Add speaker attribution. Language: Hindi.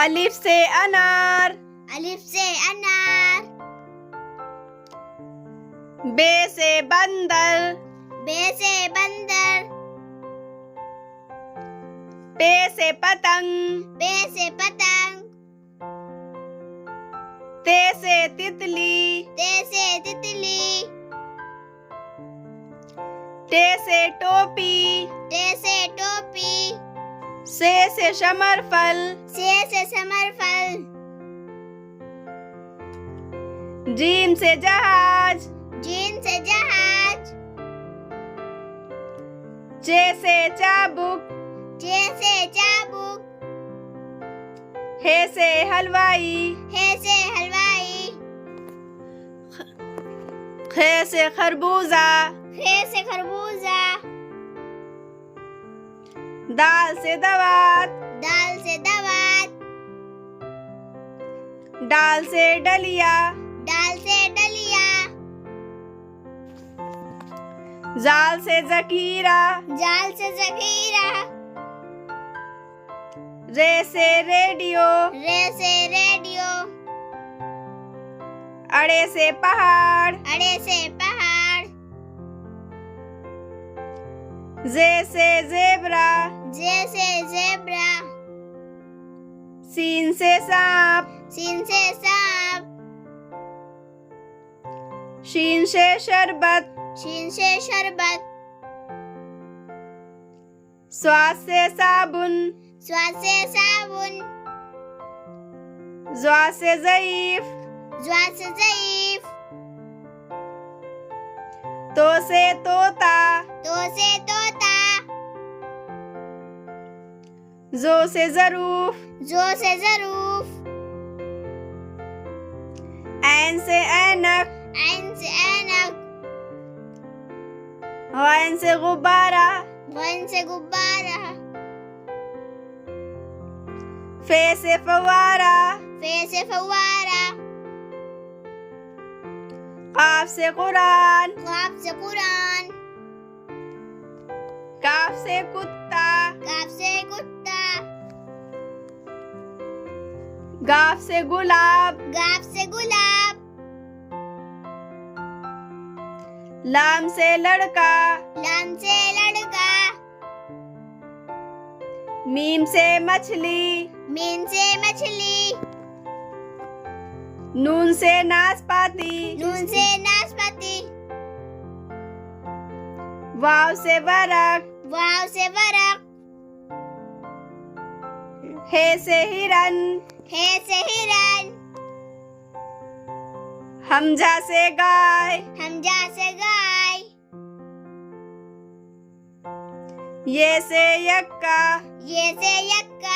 Speaker 1: अलिफ से अनार,
Speaker 2: अलिफ से अनार।
Speaker 1: बे से बंदर,
Speaker 2: बे से बंदर।
Speaker 1: पे से पतंग,
Speaker 2: पे से पतंग।
Speaker 1: ते से तितली,
Speaker 2: ते से तितली।
Speaker 1: टे से टोपी,
Speaker 2: टे से टोपी।
Speaker 1: से समरफल,
Speaker 2: से समरफल।
Speaker 1: जीम से जहाज,
Speaker 2: जीन से जहाज।
Speaker 1: चे से चाबुक,
Speaker 2: चे से चाबुक।
Speaker 1: हे से हलवाई,
Speaker 2: हे से हलवाई।
Speaker 1: खे से खरबूजा,
Speaker 2: खे से खरबूजा।
Speaker 1: दाल से दवात,
Speaker 2: दाल से दवात।
Speaker 1: डाल से डलिया,
Speaker 2: डाल से डलिया।
Speaker 1: जाल से जखीरा,
Speaker 2: जाल से जखीरा।
Speaker 1: रे से रेडियो,
Speaker 2: रे से रेडियो।
Speaker 1: अड़े से पहाड़,
Speaker 2: अड़े से पहाड़।
Speaker 1: जे से जेबरा,
Speaker 2: जे से जेब्रा।
Speaker 1: सीन से सांप,
Speaker 2: सीन से सांप।
Speaker 1: शीन से शरबत,
Speaker 2: शीन से शरबत।
Speaker 1: स्वाद से साबुन,
Speaker 2: स्वाद से साबुन।
Speaker 1: ज्वा से ज़ईफ,
Speaker 2: ज्वाद से ज़ईफ।
Speaker 1: तो से तोता,
Speaker 2: तो से तोता।
Speaker 1: जो से ज़रूफ,
Speaker 2: जो से ज़रूफ।
Speaker 1: ऐन से ऐनक,
Speaker 2: ऐन से ऐनक।
Speaker 1: गैन से गुब्बारा,
Speaker 2: गन से गुब्बारा।
Speaker 1: फे से फवारा,
Speaker 2: फे से फवारा।
Speaker 1: काफ से कुरान,
Speaker 2: काफ से कुरान।
Speaker 1: काफ से कुत्ता,
Speaker 2: काफ से कुत्ता।
Speaker 1: गाफ से गुलाब,
Speaker 2: गाफ से गुलाब।
Speaker 1: लाम से लड़का,
Speaker 2: लाम से लड़का।
Speaker 1: मीम से मछली,
Speaker 2: मीम से मछली।
Speaker 1: नून से नाशपाती,
Speaker 2: नून से नाशपाती।
Speaker 1: वाव से वरक,
Speaker 2: वाव से वरक।
Speaker 1: हे से हिरन,
Speaker 2: हे से हिरन।
Speaker 1: हमजा से गाय,
Speaker 2: हमजा से गाय।
Speaker 1: ये से यक्का,
Speaker 2: ये से यक्का।